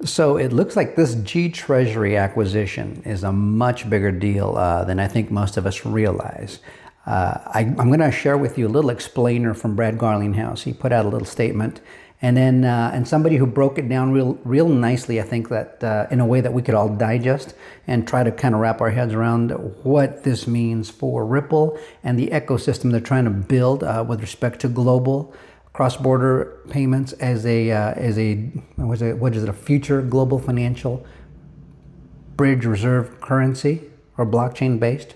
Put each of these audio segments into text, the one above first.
So it looks like this GTreasury acquisition is a much bigger deal than I think most of us realize. I'm going to share with you a little explainer from Brad Garlinghouse. He put out a little statement, and then and somebody who broke it down real nicely. I think that in a way that we could all digest and try to kind of wrap our heads around what this means for Ripple and the ecosystem they're trying to build with respect to global cross-border payments as a future global financial bridge reserve currency or blockchain-based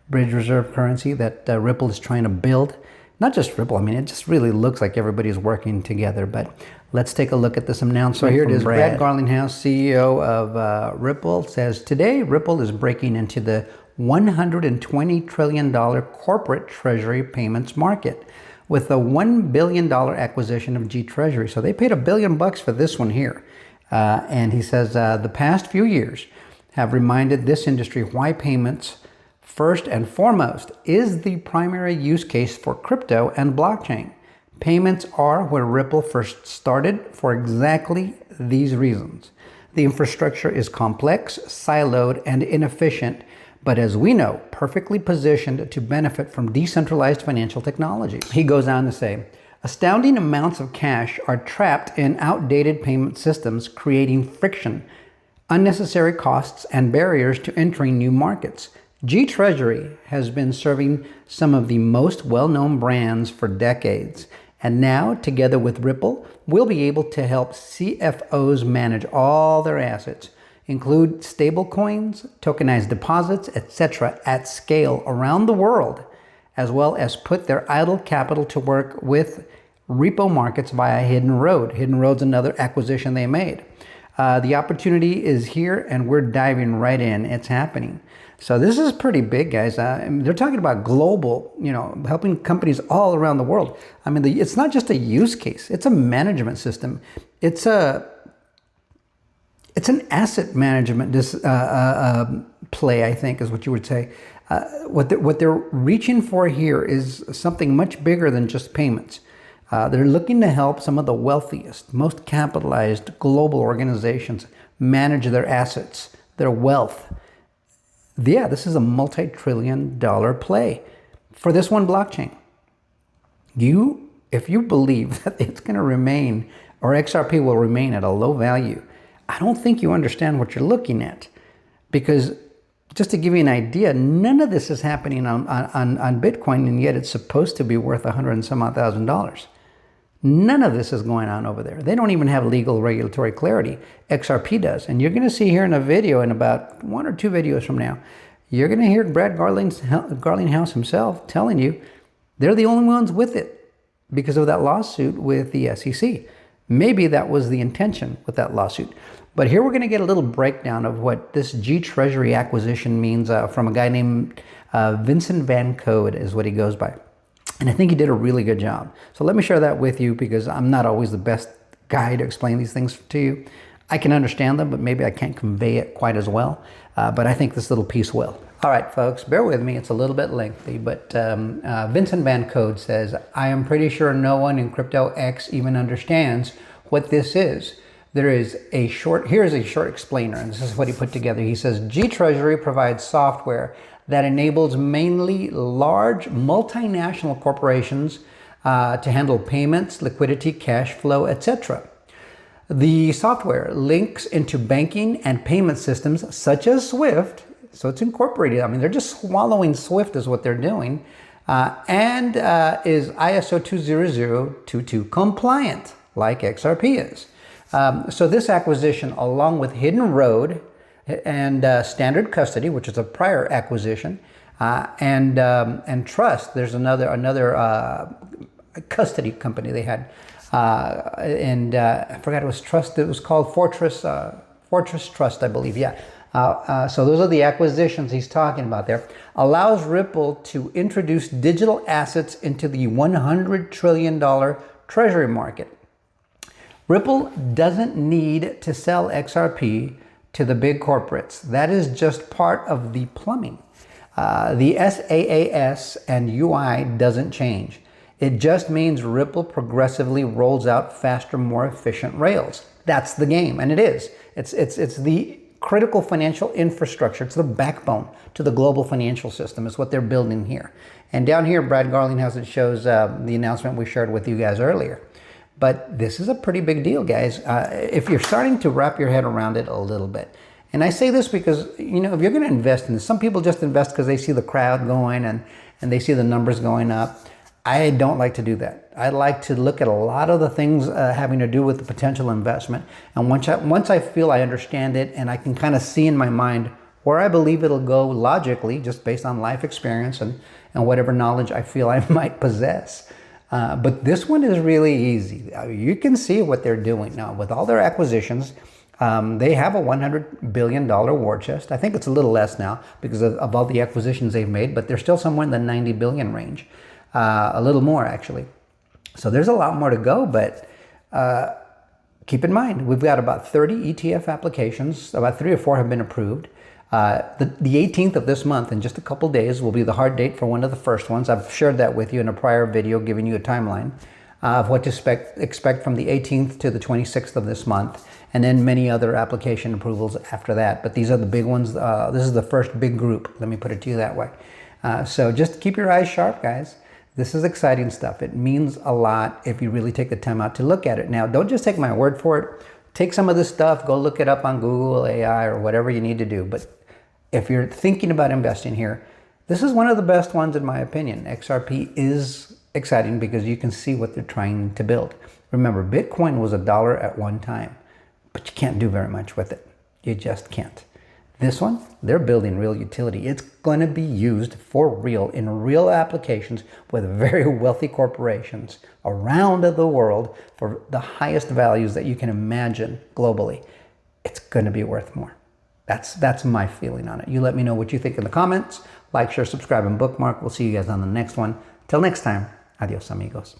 bridge reserve currency that Ripple is trying to build. Not just Ripple. I mean, it just really looks like everybody's working together. But let's take a look at this announcement. So here it is. Brad Garlinghouse, CEO of Ripple, says today Ripple is breaking into the $120 trillion corporate treasury payments market with a $1 billion acquisition of GTreasury. So they paid $1 billion for this one here. And he says the past few years have reminded this industry why payments, first and foremost, is the primary use case for crypto and blockchain. Payments are where Ripple first started for exactly these reasons. The infrastructure is complex, siloed, and inefficient, but as we know, perfectly positioned to benefit from decentralized financial technology. He goes on to say, astounding amounts of cash are trapped in outdated payment systems, creating friction, unnecessary costs, and barriers to entering new markets. GTreasury has been serving some of the most well-known brands for decades, and now, together with Ripple, we'll be able to help CFOs manage all their assets, include stablecoins, tokenized deposits, etc. at scale around the world, as well as put their idle capital to work with repo markets via Hidden Road. Hidden Road's another acquisition they made. The opportunity is here, and we're diving right in. It's happening. So this is pretty big, guys. They're talking about global, helping companies all around the world. I mean, it's not just a use case. It's a management system. It's an asset management play, I think, is what you would say. What they're reaching for here is something much bigger than just payments. They're looking to help some of the wealthiest, most capitalized global organizations manage their assets, their wealth. Yeah, this is a multi-trillion-dollar play for this one blockchain. If you believe that it's going to remain, or XRP will remain at a low value, I don't think you understand what you're looking at. Because just to give you an idea, none of this is happening on Bitcoin, and yet it's supposed to be worth $100 and some odd thousand. None of this is going on over there. They don't even have legal regulatory clarity. XRP does. And you're going to see here in a video, in about 1 or 2 videos from now, you're going to hear Brad Garlinghouse himself telling you they're the only ones with it because of that lawsuit with the SEC. Maybe that was the intention with that lawsuit. But here we're going to get a little breakdown of what this GTreasury acquisition means from a guy named Vincent Van Code is what he goes by. And I think he did a really good job. So let me share that with you because I'm not always the best guy to explain these things to you. I can understand them, but maybe I can't convey it quite as well. But I think this little piece will. All right, folks, bear with me. It's a little bit lengthy, but Vincent Van Code says, I am pretty sure no one in Crypto X even understands what this is. Here's a short explainer, and this is what he put together. He says, GTreasury provides software that enables mainly large multinational corporations to handle payments, liquidity, cash flow, etc. The software links into banking and payment systems such as SWIFT, so it's incorporated. I mean, they're just swallowing SWIFT is what they're doing, and is ISO 20022 compliant, like XRP is. So this acquisition, along with Hidden Road and Standard Custody, which is a prior acquisition, and Trust, there's another custody company they had, and I forgot it was Trust. It was called Fortress Trust, I believe. Yeah. So those are the acquisitions he's talking about there. Allows Ripple to introduce digital assets into the $100 trillion treasury market. Ripple doesn't need to sell XRP to the big corporates. That is just part of the plumbing. The SaaS and UI doesn't change. It just means Ripple progressively rolls out faster, more efficient rails. That's the game, and it is. It's the critical financial infrastructure. It's the backbone to the global financial system. It's what they're building here. And down here, Brad Garlinghouse, it shows the announcement we shared with you guys earlier. But this is a pretty big deal, guys. If you're starting to wrap your head around it a little bit. And I say this because, you know, if you're going to invest in this, some people just invest because they see the crowd going and they see the numbers going up. I don't like to do that. I like to look at a lot of the things having to do with the potential investment. And once I feel I understand it and I can kind of see in my mind where I believe it'll go logically, just based on life experience and whatever knowledge I feel I might possess. But this one is really easy. You can see what they're doing now with all their acquisitions. They have a $100 billion war chest. I think it's a little less now because of all the acquisitions they've made, but they're still somewhere in the 90 billion range. A little more, actually. So there's a lot more to go, but keep in mind, we've got about 30 ETF applications. About 3 or 4 have been approved. The 18th of this month, in just a couple days, will be the hard date for one of the first ones. I've shared that with you in a prior video, giving you a timeline of what to expect from the 18th to the 26th of this month, and then many other application approvals after that. But these are the big ones. This is the first big group. Let me put it to you that way. So just keep your eyes sharp, guys. This is exciting stuff. It means a lot if you really take the time out to look at it. Now, don't just take my word for it. Take some of this stuff, go look it up on Google, AI, or whatever you need to do. But if you're thinking about investing here, this is one of the best ones in my opinion. XRP is exciting because you can see what they're trying to build. Remember, Bitcoin was $1 at one time, but you can't do very much with it. You just can't. This one, they're building real utility. It's going to be used for real in real applications with very wealthy corporations around the world for the highest values that you can imagine globally. It's going to be worth more. That's my feeling on it. You let me know what you think in the comments. Like, share, subscribe, and bookmark. We'll see you guys on the next one. Till next time, adios, amigos.